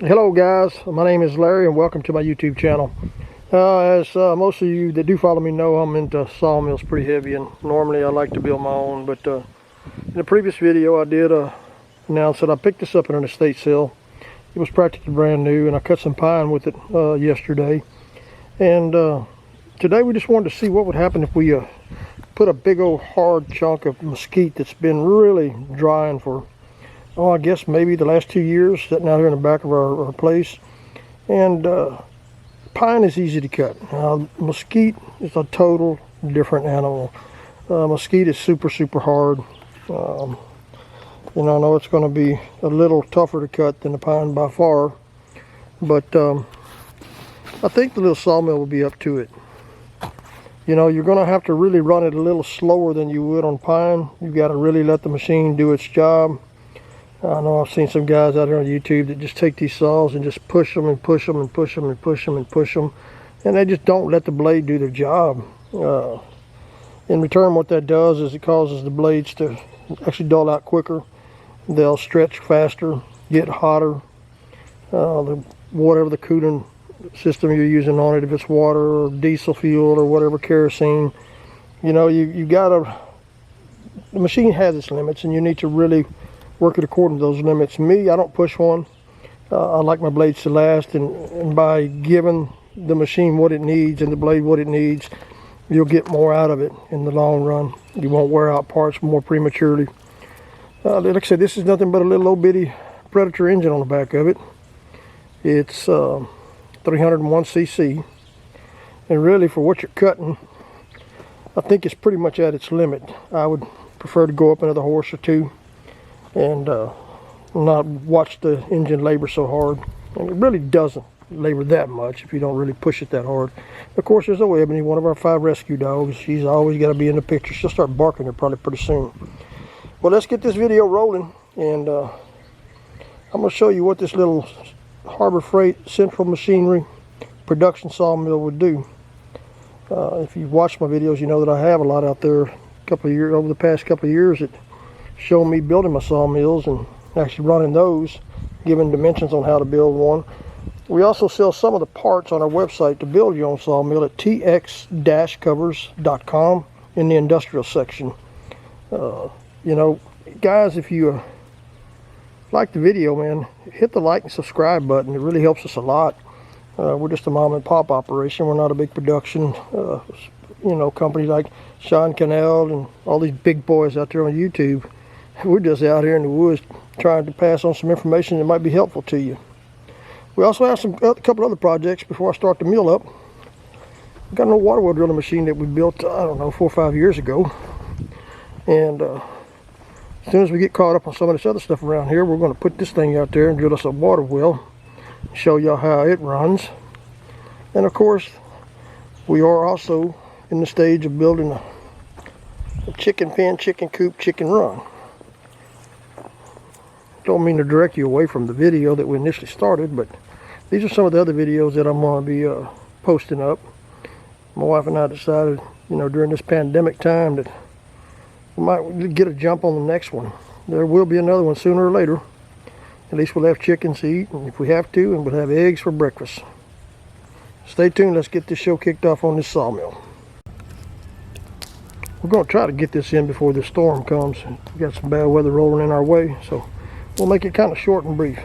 Hello guys, my name is Larry and welcome to my YouTube channel. As most of you that do follow me know, I'm into sawmills pretty heavy, and normally I like to build my own, but in the previous video I did announce that I picked this up at an estate sale. It was practically brand new and I cut some pine with it yesterday, and today we just wanted to see what would happen if we put a big old hard chunk of mesquite that's been really drying for I guess maybe the last 2 years, sitting out here in the back of our place. And pine is easy to cut. Mesquite is a total different animal. Mesquite is super hard. I know it's going to be a little tougher to cut than the pine by far, but I think the little sawmill will be up to it. You're going to have to really run it a little slower than you would on pine. You've got to really let the machine do its job. I know I've seen some guys out here on YouTube that just take these saws and just push them and push them and push them and push them and push them, and they just don't let the blade do their job. In return, what that does is it causes the blades to actually dull out quicker. They'll stretch faster, get hotter. Whatever the cooling system you're using on it, if it's water or diesel fuel or whatever, kerosene, you gotta, the machine has its limits and you need to really work it according to those limits. Me, I don't push one. I like my blades to last, and by giving the machine what it needs and the blade what it needs, you'll get more out of it in the long run. You won't wear out parts more prematurely. Like I said, this is nothing but a little old bitty Predator engine on the back of it. It's 301 cc, and really for what you're cutting, I think it's pretty much at its limit. I would prefer to go up another horse or two and not watch the engine labor so hard. And it really doesn't labor that much if you don't really push it that hard. Of course, there's no Ebony, one of our 5 rescue dogs. She's always got to be in the picture. She'll start barking here probably pretty soon. Well, let's get this video rolling, and I'm going to show you what this little Harbor Freight Central Machinery production sawmill would do. If you've watched my videos, you know that I have a lot out there over the past couple of years that show me building my sawmills and actually running those, giving dimensions on how to build one. We also sell some of the parts on our website to build your own sawmill at tx-covers.com in the industrial section. Guys, if you like the video, man, hit the like and subscribe button. It really helps us a lot. We're just a mom and pop operation. We're not a big production company like Sean Cannell and all these big boys out there on YouTube. We're just out here in the woods trying to pass on some information that might be helpful to you. We also have a couple other projects before I start the mill up. We've got an old water well drilling machine that we built, I don't know, 4 or 5 years ago. And as soon as we get caught up on some of this other stuff around here, we're going to put this thing out there and drill us a water well, show y'all how it runs. And of course, we are also in the stage of building a chicken pen, chicken coop, chicken run. Don't mean to direct you away from the video that we initially started, but these are some of the other videos that I'm going to be posting up. My wife and I decided, during this pandemic time, that we might get a jump on the next one. There will be another one sooner or later. At least we'll have chickens to eat, and if we have to, and we'll have eggs for breakfast. Stay tuned. Let's get this show kicked off on this sawmill. We're going to try to get this in before the storm comes. We've got some bad weather rolling in our way, so we'll make it kind of short and brief.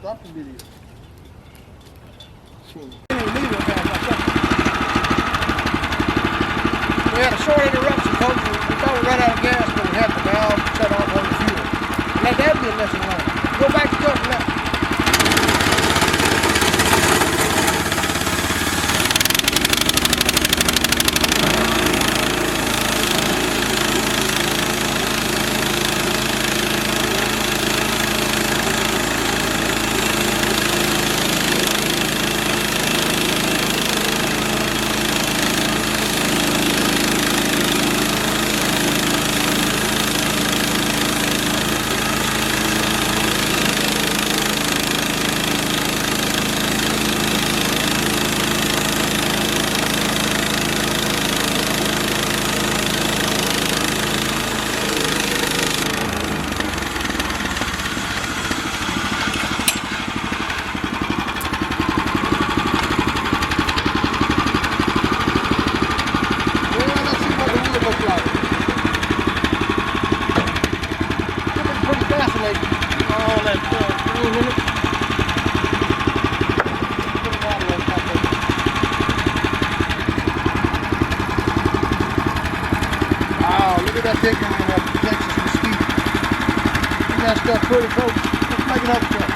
Stop the video. had a short interruption, folks. We thought we ran out of gas, but we had the valve shut off on the fuel. Let that be a lesson learned. Go back to cutting that. Wow, look at that picture in that Texas Mesquite. Isn't that stuff pretty, folks? Let's make another truck.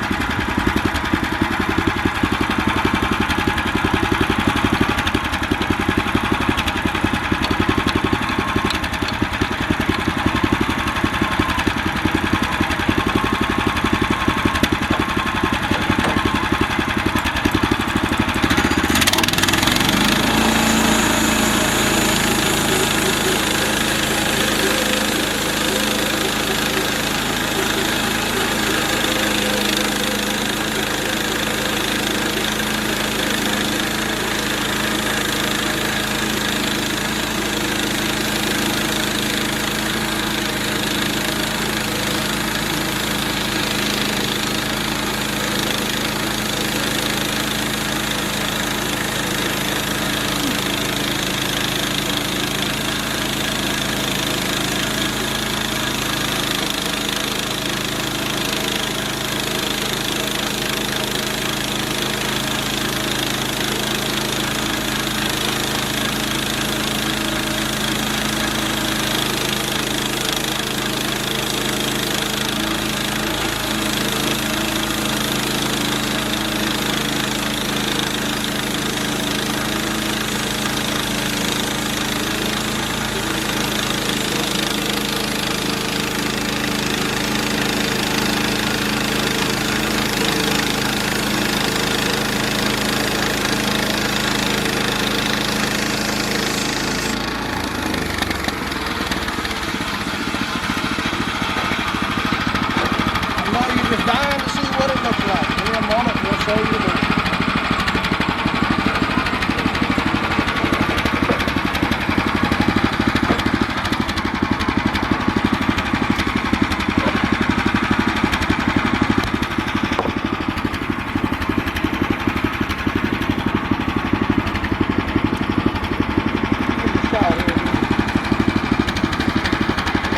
Just dying to see what it looks like. In a moment, we'll show you the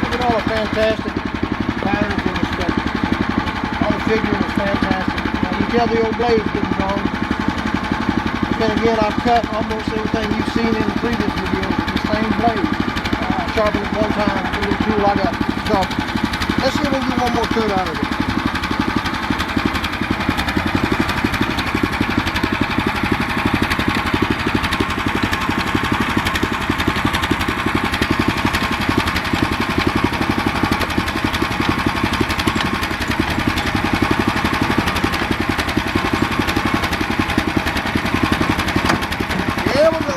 look at all the fantastic patterns in this stuff. Figure is fantastic. Now you tell the old blade's getting wrong. But then again, I've cut almost everything you've seen in the previous videos with the same blade. I sharpened it one time with the little tool I got. So let's see if we can get one more cut out of it. There we go.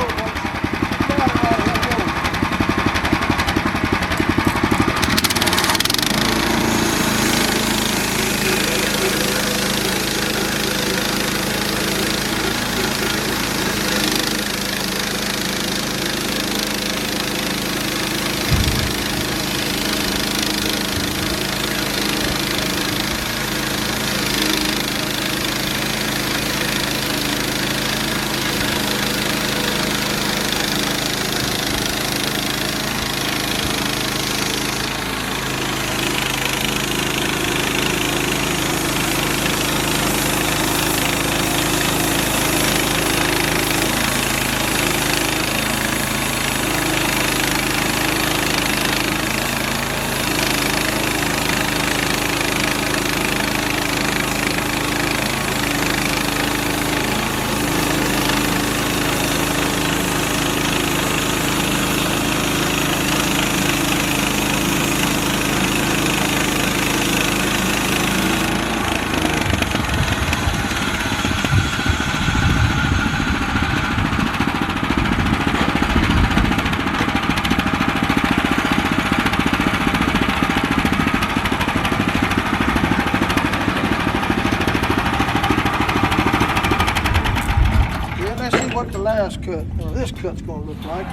last cut, or this cut's going to look like.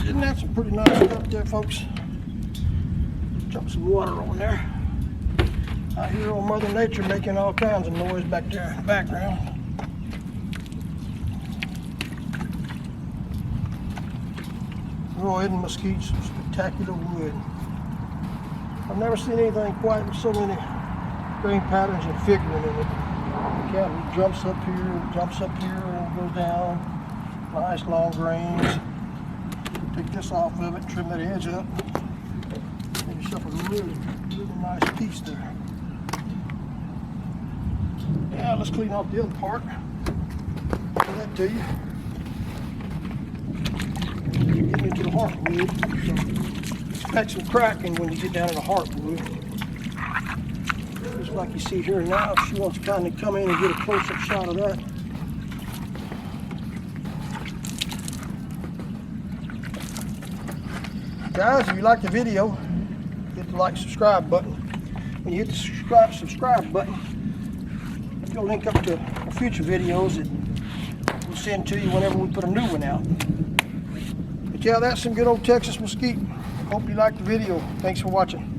Isn't that some pretty nice stuff there, folks? Dump some water on there. I hear old Mother Nature making all kinds of noise back there in the background. Oh, isn't mesquite some spectacular wood? I've never seen anything quite with so many grain patterns and figuring in it. The cattle jumps up here, and goes down. Nice long grains. Take this off of it, trim that edge up. Make yourself a really nice piece there. Yeah, let's clean off the other part. Show that to you. Getting into the heartwood, so expect some cracking when you get down to the heartwood. Just like you see here now, if she wants to kind of come in and get a close-up shot of that. Guys, if you like the video, hit the like, subscribe button. When you hit the subscribe button, it'll link up to our future videos that we'll send to you whenever we put a new one out. But yeah, that's some good old Texas mesquite. Hope you liked the video. Thanks for watching.